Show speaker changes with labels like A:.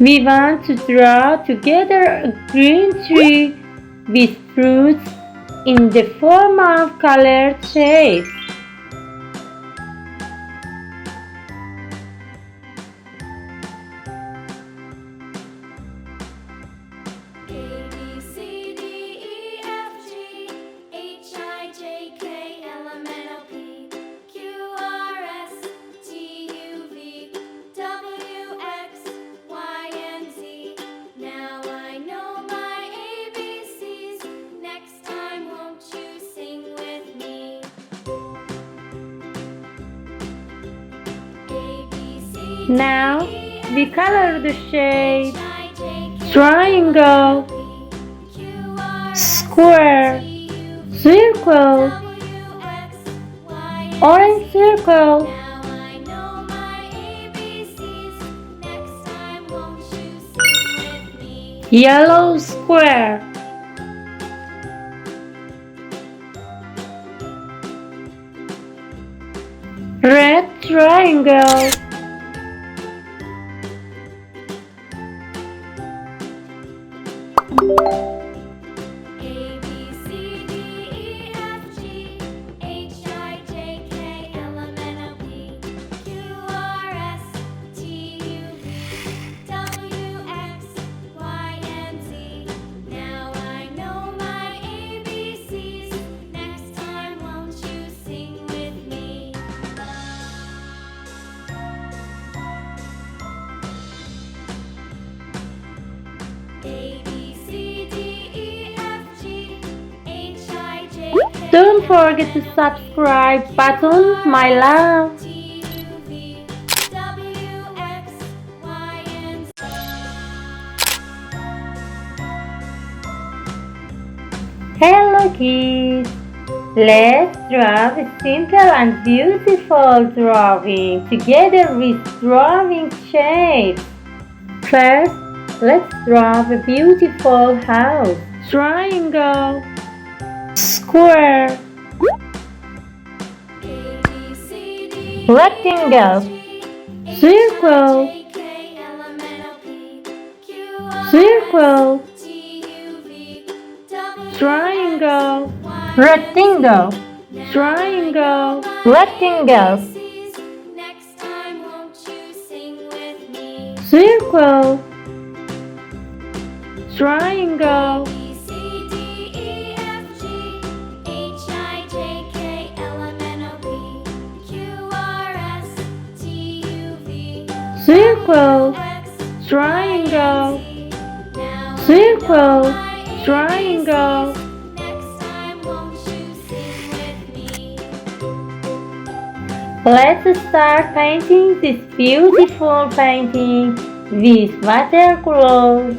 A: We want to draw together a green tree with fruits in the form of colored shapes. Now we color the shape: triangle, square, circle, orange circle, yellow square, red triangle, Don't forget to subscribe button, my love. Hello kids! Let's draw a simple and beautiful drawing together with drawing shapes. First, let's draw a beautiful house. Triangle, square, rectangle, circle, circle, triangle, rectangle, triangle, rectangle, circle, triangle, circle, triangle, circle, triangle. Let's start painting this beautiful painting with watercolors.